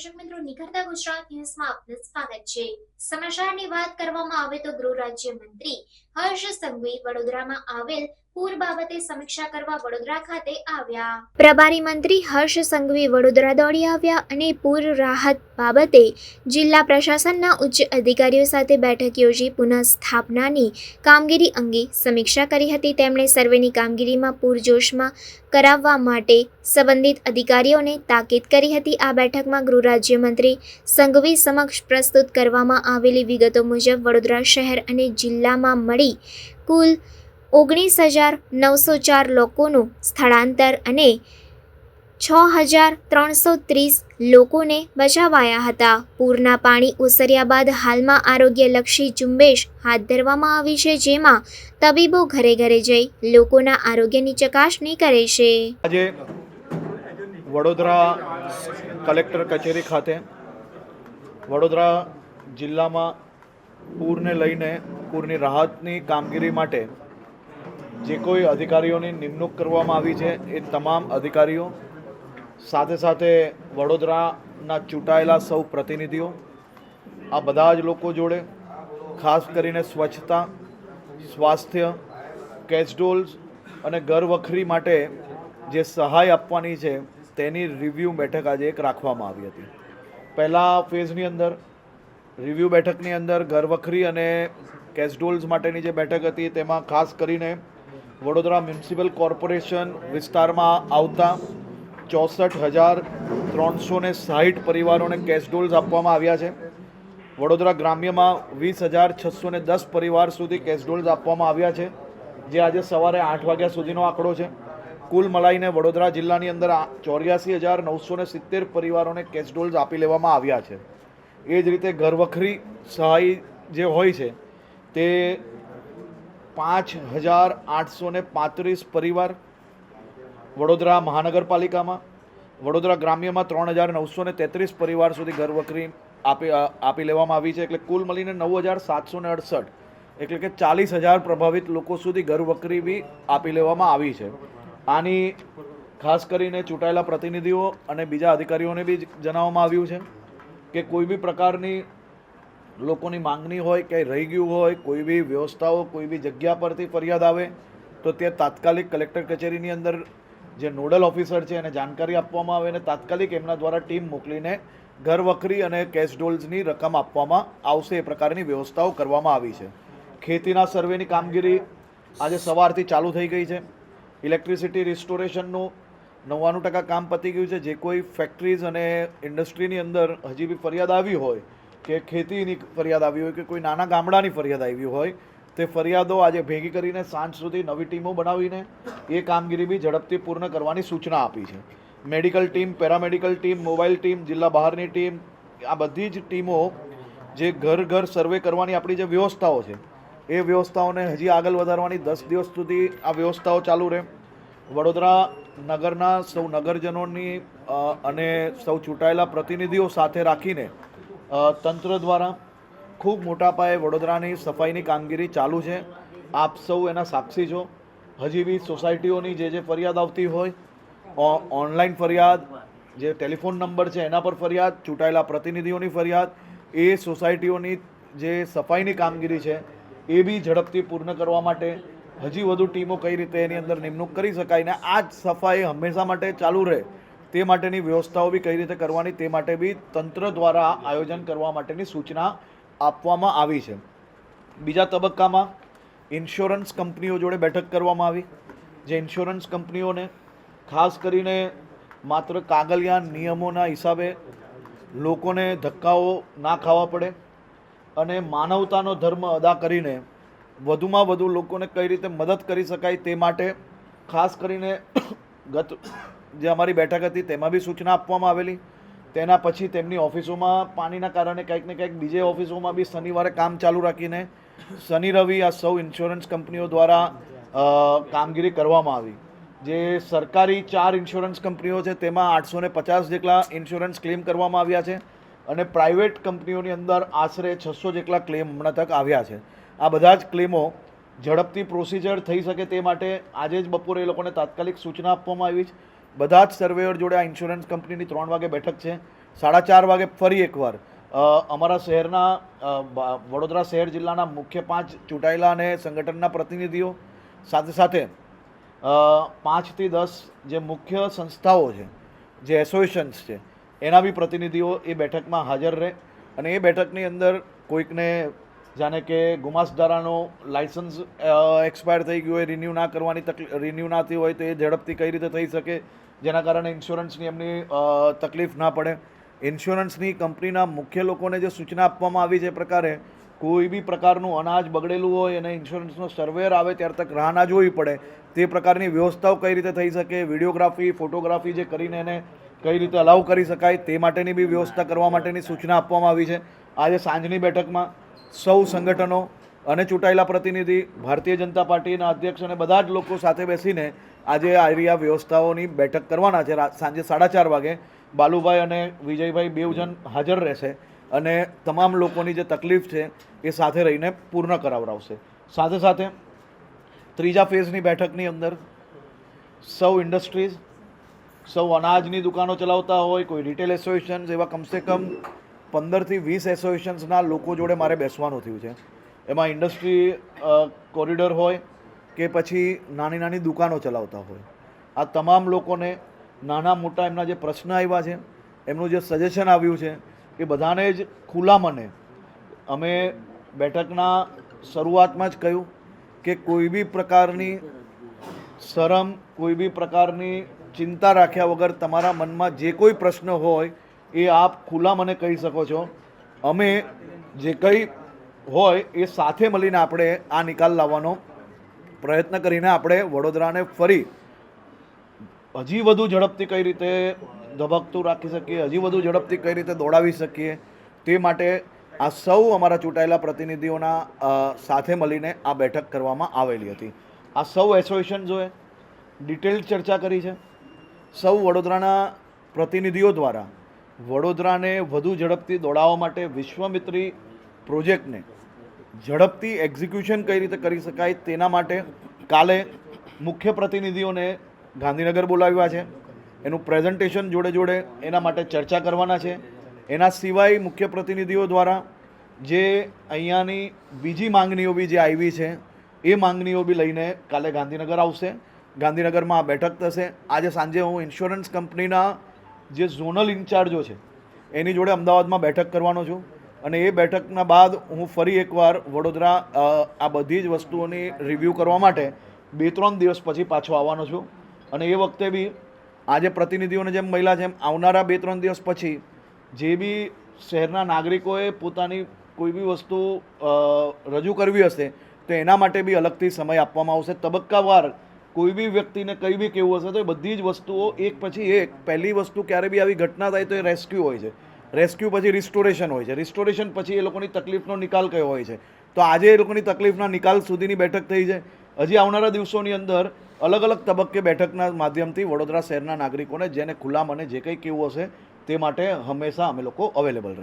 દર્શક મિત્રો, નિખરતા ગુજરાત ન્યૂઝમાં આપનું સ્વાગત છે। સમાચારની વાત કરવામાં આવે તો ગૃહ રાજ્ય મંત્રી હર્ષ સંઘવી વડોદરામાં આવેલ પૂર બાબતે સમીક્ષા કરવા વડોદરા ખાતે આવ્યા। પ્રભારી મંત્રી હર્ષ સંઘવી વડોદરા દોડી આવ્યા અને પૂર રાહત બાબતે જિલ્લા પ્રશાસનના ઉચ્ચ અધિકારીઓ સાથે બેઠક યોજી પુનઃસ્થાપનાની કામગીરી અંગે સમીક્ષા કરી હતી। તેમણે સર્વેની કામગીરીમાં પૂરજોશમાં કરાવવા માટે સંબંધિત અધિકારીઓને તાકીદ કરી હતી। આ બેઠકમાં ગૃહ રાજ્યમંત્રી સંઘવી સમક્ષ પ્રસ્તુત કરવામાં આવેલી વિગતો મુજબ વડોદરા શહેર અને જિલ્લામાં મળી કુલ 19,904 લોકોનું સ્થળાંતર અને 6,330 લોકોને બચાવાયા હતા। પૂરના પાણી ઓસર્યા બાદ હાલમાં આરોગ્યલક્ષી ઝુંબેશ હાથ ધરવામાં આવી છે, જેમાં તબીબો ઘરે ઘરે જઈ લોકોના આરોગ્યની ચકાસણી કરે છે। આજે વડોદરા કલેક્ટર કચેરી ખાતે વડોદરા જિલ્લામાં પૂરને લઈને પૂરની રાહતની કામગીરી માટે જે કોઈ અધિકારીઓની નિમણૂક કરવામાં આવી છે એ તમામ અધિકારીઓ સાથે સાથે વડોદરાના ચૂંટાયેલા સૌ પ્રતિનિધિઓ આ બધા જ લોકો જોડે ખાસ કરીને સ્વચ્છતા, સ્વાસ્થ્ય, કેશડોલ્સ અને ઘરવખરી માટે જે સહાય આપવાની છે તેની રિવ્યૂ બેઠક આજે એક રાખવામાં આવી હતી। પહેલા ફેઝની અંદર રિવ્યૂ બેઠકની અંદર ઘરવખરી અને કેશડોલ્સ માટેની જે બેઠક હતી તેમાં ખાસ કરીને વડોદરા મ્યુનિસિપલ કોર્પોરેશન વિસ્તારમાં આવતા 64,360 પરિવારોને કેશડોલ્સ આપવામાં આવ્યા છે। વડોદરા ગ્રામ્યમાં 20,610 પરિવાર સુધી કેશડોલ્સ આપવામાં આવ્યા છે, જે આજે સવારે 8 વાગ્યા સુધીનો આંકડો છે। કુલ મલાઈને વડોદરા જિલ્લાની અંદર 84,970 પરિવારોને કેશડોલ્સ આપી લેવામાં આવ્યા છે। એ જ રીતે ઘરવખરી સહાય જે હોય છે તે 5,835 પરિવાર વડોદરા મહાનગરપાલિકામાં, વડોદરા ગ્રામ્યમાં 3,933 પરિવાર સુધી ઘરવખરી આપી લેવામાં આવી છે। એટલે કુલ મળીને 9,768 એટલે કે 40,000 પ્રભાવિત લોકો સુધી ઘરવખરી બી આપી લેવામાં આવી છે। આની ખાસ કરીને ચૂંટાયેલા પ્રતિનિધિઓ અને બીજા અધિકારીઓને બી જણાવવામાં આવ્યું છે કે કોઈ બી પ્રકારની લોકોની માંગણી હોય કે રહી ગયું હોય, કોઈ બી વ્યવસ્થાઓ કોઈ બી જગ્યા પરથી ફરિયાદ આવે તો તે તાત્કાલિક કલેક્ટર કચેરીની અંદર જે નોડલ ઓફિસર છે એને જાણકારી આપવામાં આવે અને તાત્કાલિક એમના દ્વારા ટીમ મોકલીને ઘરવખરી અને કેશડોલ્સની રકમ આપવામાં આવશે એ પ્રકારની વ્યવસ્થાઓ કરવામાં આવી છે। ખેતીના સર્વેની કામગીરી આજે સવારથી ચાલુ થઈ ગઈ છે। ઇલેક્ટ્રિસિટી રિસ્ટોરેશનનું 99% કામ પતી ગયું છે। જે કોઈ ફેક્ટરીઝ અને ઇન્ડસ્ટ્રીની અંદર હજી બી ફરિયાદ આવી હોય કે ખેતીની ફરિયાદ આવી હોય કે કોઈ નાના ગામડાની ફરિયાદ આવી હોય તે ફરિયાદો આજે ભેગી કરીને સાંજ સુધી નવી ટીમો બનાવીને એ કામગીરી બી ઝડપથી પૂર્ણ કરવાની સૂચના આપી છે। Medical team, paramedical team, mobile team, જિલ્લા બહારની ટીમ, આ બધી જ ટીમો જે ઘર ઘર સર્વે કરવાની આપણી જે વ્યવસ્થાઓ છે એ વ્યવસ્થાઓને હજી આગળ વધારવાની 10 દિવસ સુધી આ વ્યવસ્થાઓ ચાલુ રહે। વડોદરા નગરના સૌ નગરજનોની અને સૌ ચૂંટાયેલા પ્રતિનિધિઓ સાથે રાખીને તંત્ર દ્વારા ખૂબ મોટા પાયે વડોદરાની સફાઈની કામગીરી ચાલુ છે। આપ સૌ એના સાક્ષી છો। હજી બી સોસાયટીઓની જે ફરિયાદ આવતી હોય, ઓનલાઈન ફરિયાદ, જે ટેલિફોન નંબર છે એના પર ફરિયાદ, ચૂંટાયેલા પ્રતિનિધિઓની ફરિયાદ, એ સોસાયટીઓની જે સફાઈની કામગીરી છે એ બી ઝડપથી પૂર્ણ કરવા માટે હજી વધુ ટીમો કઈ રીતે એની અંદર નિમણૂક કરી શકાય ને આ જ સફાઈ હંમેશા માટે ચાલુ રહે તે માટેની વ્યવસ્થાઓ બી કઈ રીતે કરવાની તે માટે બી તંત્ર દ્વારા આયોજન કરવા માટેની સૂચના આપવામાં આવી છે। બીજા તબક્કામાં ઇન્સ્યોરન્સ કંપનીઓ જોડે બેઠક કરવામાં આવી, જે ઇન્સ્યોરન્સ કંપનીઓને ખાસ કરીને માત્ર કાગળિયા નિયમોના હિસાબે લોકોને ધક્કાઓ ના ખાવા પડે અને માનવતાનો ધર્મ અદા કરીને વધુમાં વધુ લોકોને કઈ રીતે મદદ કરી શકાય તે માટે ખાસ કરીને ગત જે અમારી બેઠક હતી તેમાં બી સૂચના આપવામાં આવેલી। તેના પછી તેમની ઓફિસોમાં પાણીના કારણે કંઈક ને કંઈક બીજે ઓફિસોમાં બી શનિવારે કામ ચાલુ રાખીને શનિ રવિ આ સૌ ઇન્સ્યોરન્સ કંપનીઓ દ્વારા કામગીરી કરવામાં આવી। જે સરકારી 4 ઇન્સ્યોરન્સ કંપનીઓ છે તેમાં 850 જેટલા ઇન્સ્યોરન્સ ક્લેમ કરવામાં આવ્યા છે અને પ્રાઇવેટ કંપનીઓની અંદર આશરે 600 જેટલા ક્લેમ હમણાં તક આવ્યા છે। આ બધા જ ક્લેમો ઝડપથી પ્રોસિજર થઈ શકે તે માટે આજે જ બપોરે એ લોકોને તાત્કાલિક સૂચના આપવામાં આવી છે। બધા જ સર્વેયર જોડે આ ઇન્સ્યોરન્સ કંપનીની 3 વાગે બેઠક છે। 4:30 વાગે ફરી એકવાર અમારા શહેરના વડોદરા શહેર જિલ્લાના મુખ્ય 5 ચૂંટાયેલા અને સંગઠનના પ્રતિનિધિઓ સાથે સાથે 5 થી 10 જે મુખ્ય સંસ્થાઓ છે, જે એસોસિએશન્સ છે, એના બી પ્રતિનિધિઓ એ બેઠકમાં હાજર રહે અને એ બેઠકની અંદર કોઈકને જાણે કે ગુમાસ્તધારાનો લાઇસન્સ એક્સપાયર થઈ ગયું હોય, રિન્યૂ ના થયું હોય તો એ ઝડપથી કઈ રીતે થઈ શકે, જેના કારણે ઇન્સ્યોરન્સની એમની તકલીફ ના પડે. ઇન્સ્યોરન્સની કંપનીના મુખ્ય લોકોને જે સૂચના આપવામાં આવી છે એ પ્રકારે કોઈ બી પ્રકારનું અનાજ બગડેલું હોય અને ઇન્સ્યોરન્સનો સર્વેયર આવે ત્યાર તક રાહ ના જોવી પડે, તે પ્રકારની વ્યવસ્થાઓ કઈ રીતે થઈ શકે, વિડીયોગ્રાફી, ફોટોગ્રાફી જે કરીને એને કઈ રીતે અલાઉ કરી શકાય તે માટેની બી વ્યવસ્થા કરવા માટેની સૂચના આપવામાં આવી છે. આજે સાંજની બેઠકમાં સૌ સંગઠનો અને ચૂંટાયેલા પ્રતિનિધિ, ભારતીય જનતા પાર્ટીના અધ્યક્ષ અને બધા જ લોકો સાથે બેસીને આજે આ વ્યવસ્થાઓની બેઠક કરવાના છે. સાંજે 4:30 વાગે બાલુભાઈ અને વિજયભાઈ બેવ જણ હાજર રહેશે અને તમામ લોકોની જે તકલીફ છે એ સાથે રહીને પૂર્ણ કરાવડાવશે. સાથે સાથે ત્રીજા ફેઝની બેઠકની અંદર સૌ ઇન્ડસ્ટ્રીઝ, સૌ અનાજની દુકાનો ચલાવતા હોય, કોઈ રિટેલ એસોસિએશન્સ, એવા કમસે કમ 15 થી 20 એસોસિએશન્સના લોકો જોડે મારે બેસવાનું થયું છે. એમાં ઇન્ડસ્ટ્રી કોરિડોર હોય કે પછી નાની નાની દુકાનો ચલાવતા હોય, આ તમામ લોકોને નાના મોટા એમના જે પ્રશ્ન આવ્યા છે, એમનું જે સજેશન આવ્યું છે એ બધાને જ ખુલ્લા મને અમે બેઠકના શરૂઆતમાં જ કહ્યું કે કોઈ બી પ્રકારની શરમ, કોઈ બી પ્રકારની ચિંતા રાખ્યા વગર તમારા મનમાં જે કોઈ પ્રશ્ન હોય એ આપ ખુલ્લા મને કહી શકો છો. અમે જે કંઈ હોય એ સાથે મળીને આપણે આ નિકાલ લાવવાનો પ્રયત્ન કરીને આપણે વડોદરાને ફરી હજી વધુ ઝડપથી કઈ રીતે ધબકતું રાખી શકીએ, હજી વધુ ઝડપથી કઈ રીતે દોડાવી શકીએ, તે માટે આ સૌ અમારા ચૂંટાયેલા પ્રતિનિધિઓના સાથે મળીને આ બેઠક કરવામાં આવેલી હતી. આ સૌ એસોસિએશન્સોએ ડિટેલ ચર્ચા કરી છે. સૌ વડોદરાના પ્રતિનિધિઓ દ્વારા વડોદરાને વધુ ઝડપથી દોડાવવા માટે વિશ્વામિત્રી પ્રોજેક્ટને ઝડપથી એક્ઝિક્યુશન કઈ રીતે કરી શકાય તેના માટે કાલે મુખ્ય પ્રતિનિધિઓને ગાંધીનગર બોલાવ્યા છે. એનું પ્રેઝન્ટેશન જોડે જોડે એના માટે ચર્ચા કરવાના છે. એના સિવાય મુખ્ય પ્રતિનિધિઓ દ્વારા જે અહીંયાની બીજી માંગણીઓ બી જે આવી છે એ માંગણીઓ બી લઈને કાલે ગાંધીનગર આવશે. ગાંધીનગરમાં આ બેઠક થશે. આજે સાંજે હું ઇન્સ્યોરન્સ કંપનીના જે ઝોનલ ઇન્ચાર્જો છે એની જોડે અમદાવાદમાં બેઠક કરવાનો છું અને એ બેઠકના બાદ હું ફરી એકવાર વડોદરા આ બધી જ વસ્તુઓની રિવ્યૂ કરવા માટે 2-3 દિવસ પછી પાછો આવવાનો છું. અને એ વખતે બી આજે પ્રતિનિધિઓને જેમ મળ્યા છે એમ આવનારા 2-3 દિવસ પછી જે બી શહેરના નાગરિકોએ પોતાની કોઈ બી વસ્તુ રજૂ કરવી હશે તો એના માટે બી અલગથી સમય આપવામાં આવશે. તબક્કાવાર કોઈ બી વ્યક્તિને કંઈ બી કહેવું હશે તો એ બધી જ વસ્તુઓ એક પછી એક, પહેલી વસ્તુ ક્યારે બી આવી ઘટના થાય તો એ રેસ્ક્યુ હોય છે, રેસ્ક્યુ પછી રિસ્ટોરેશન હોય છે, રિસ્ટોરેશન પછી એ લોકોની તકલીફનો નિકાલ કયો હોય છે. તો આજે એ લોકોની તકલીફના નિકાલ સુધીની બેઠક થઈ છે. હજી આવનારા દિવસોની અંદર અલગ અલગ તબક્કે બેઠકના માધ્યમથી વડોદરા શહેરના નાગરિકોને જેને ખુલ્લા મને જે કંઈ કહેવું હશે તે માટે હંમેશા અમે લોકો અવેલેબલ રહે.